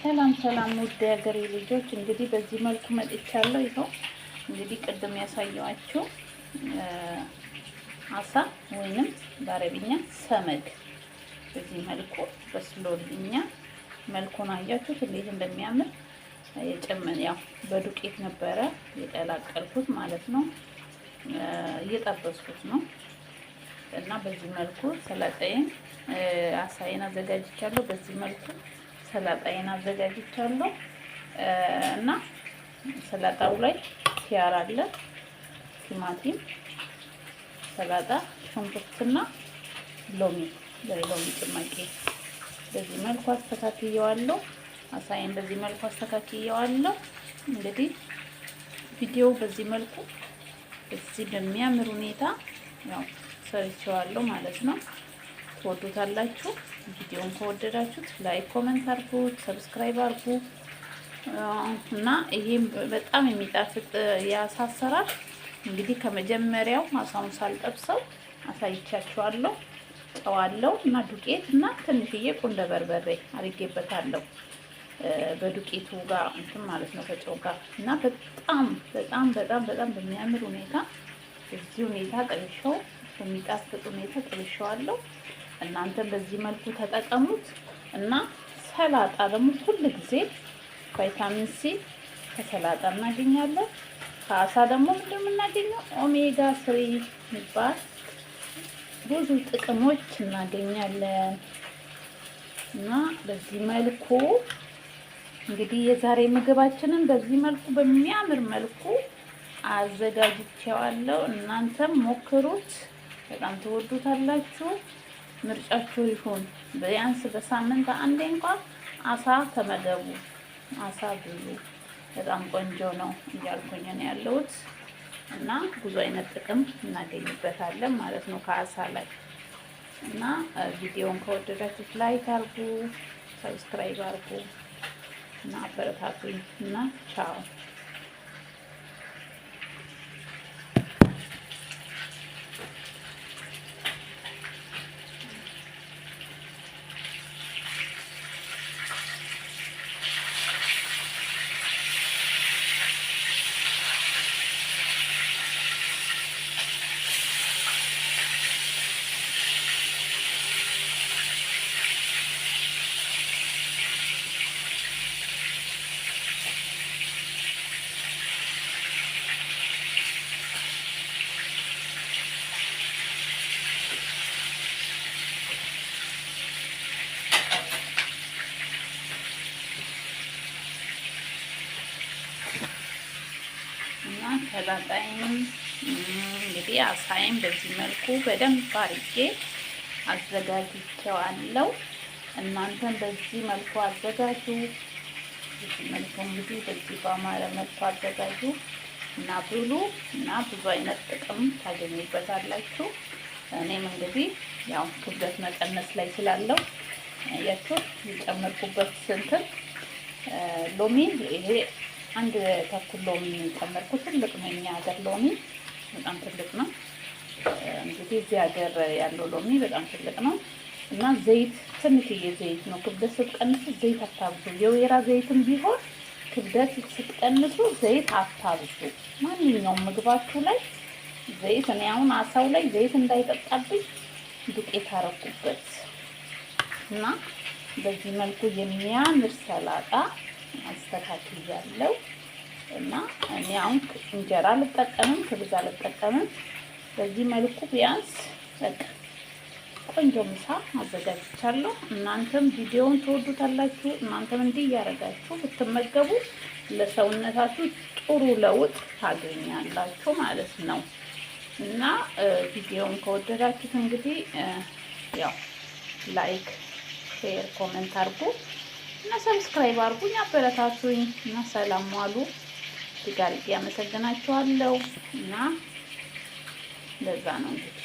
ሰላም ሰላም ውድ የሀገሬ ልጆች፣ እንግዲህ በዚህ መልኩ መጥቻለሁ። ይኸው እንግዲህ ቅድም ያሳየኋችሁ አሳ ወይንም በአረብኛ ሰመግ በዚህ መልኩ በስሎልኛ መልኩን አያችሁት እንዴት እንደሚያምር። የጨመን ያው በዱቄት ነበረ የቀላቀልኩት ማለት ነው። እየጠበስኩት ነው እና በዚህ መልኩ ሰላጣዬን አሳዬን አዘጋጅቻለሁ። በዚህ መልኩ ሰላጣዬን አዘጋጅቻለሁ እና ሰላጣው ላይ ኪያር አለ፣ ቲማቲም፣ ሰላጣ፣ ሽንኩርትና ሎሚ ሎሚ ጭማቂ በዚህ መልኩ አስተካክየዋለሁ። አሳዬን በዚህ መልኩ አስተካክየዋለሁ። እንግዲህ ቪዲዮ በዚህ መልኩ እዚህ በሚያምር ሁኔታ ያው ሰርቼዋለሁ ማለት ነው። ትወዱታላችሁ። ቪዲዮውን ከወደዳችሁት ላይክ፣ ኮሜንት አድርጉ፣ ሰብስክራይብ አድርጉ እና ይሄም በጣም የሚጣፍጥ የአሳ አሰራር እንግዲህ ከመጀመሪያው አሳውን ሳልጠብሰው አሳይቻችኋለሁ። ጨዋለሁ እና ዱቄት እና ትንሽዬ ቁንደ በርበሬ አድርጌበታለሁ በዱቄቱ ጋር እንትን ማለት ነው ከጨው ጋር እና በጣም በጣም በጣም በጣም በሚያምር ሁኔታ እዚህ ሁኔታ ጠብሼው በሚጣፍጥ ሁኔታ ጠብሼዋለሁ። እናንተም በዚህ መልኩ ተጠቀሙት እና ሰላጣ ደግሞ ሁሉ ጊዜ ቫይታሚን ሲ ከሰላጣ እናገኛለን። ከአሳ ደግሞ ምንድን የምናገኘው ኦሜጋ 3 የሚባል ብዙ ጥቅሞች እናገኛለን እና በዚህ መልኩ እንግዲህ የዛሬ ምግባችንን በዚህ መልኩ በሚያምር መልኩ አዘጋጅቼዋለሁ። እናንተም ሞክሩት፣ በጣም ትወዱታላችሁ። ምርጫችሁ ይሁን። ቢያንስ በሳምንት አንዴ እንኳን አሳ ተመገቡ፣ አሳ ብሉ። በጣም ቆንጆ ነው እያልኩኝ ነው ያለሁት እና ብዙ አይነት ጥቅም እናገኝበታለን ማለት ነው ከአሳ ላይ እና ቪዲዮውን ከወደዳችሁት ላይክ አድርጉ፣ ሰብስክራይብ አድርጉ እና አበረታቱኝ እና ቻው። ሰላጣዬን እንግዲህ አሳዬን በዚህ መልኩ በደንብ አድርጌ አዘጋጅቼዋለሁ። እናንተም በዚህ መልኩ አዘጋጁ። በዚህ መልኩ እንግዲህ በዚህ በአማረ መልኩ አዘጋጁ እና ብሉ እና ብዙ አይነት ጥቅም ታገኙበታላችሁ። እኔም እንግዲህ ያው ክብደት መቀነስ ላይ ስላለው ያችሁ የጨመርኩበት ስንትን ሎሚ ይሄ አንድ ተኩል ሎሚ ጨመርኩት። ትልቅ ነው የኛ ሀገር ሎሚ በጣም ትልቅ ነው። እንግዲህ እዚህ ሀገር ያለው ሎሚ በጣም ትልቅ ነው እና ዘይት ትንሽዬ ዘይት ነው። ክብደት ስትቀንሱ ዘይት አታብዙ። የወይራ ዘይትም ቢሆን ክብደት ስትቀንሱ ዘይት አታብዙ። ማንኛውም ምግባችሁ ላይ ዘይት እኔ አሁን አሳው ላይ ዘይት እንዳይጠጣብኝ ዱቄት አረኩበት እና በዚህ መልኩ የሚያምር ሰላጣ አስተካክያለሁ እና እኔ አሁን እንጀራ አልጠቀምም፣ ክብዝ አልጠቀምም። በዚህ መልኩ ቢያንስ በቃ ቆንጆ ምሳ አዘጋጅቻለሁ። እናንተም ቪዲዮውን ትወዱታላችሁ። እናንተም እንዲህ እያደረጋችሁ ብትመገቡ ለሰውነታችሁ ጥሩ ለውጥ ታገኛላችሁ ማለት ነው እና ቪዲዮውን ከወደዳችሁት እንግዲህ ያው ላይክ፣ ሼር፣ ኮሜንት አድርጉ እና ሰብስክራይብ አድርጉኝ፣ አበረታቱኝ እና ሰላም ዋሉ። እዚህ ጋር ያመሰግናችኋለሁ እና ለዛ ነው እንግዲህ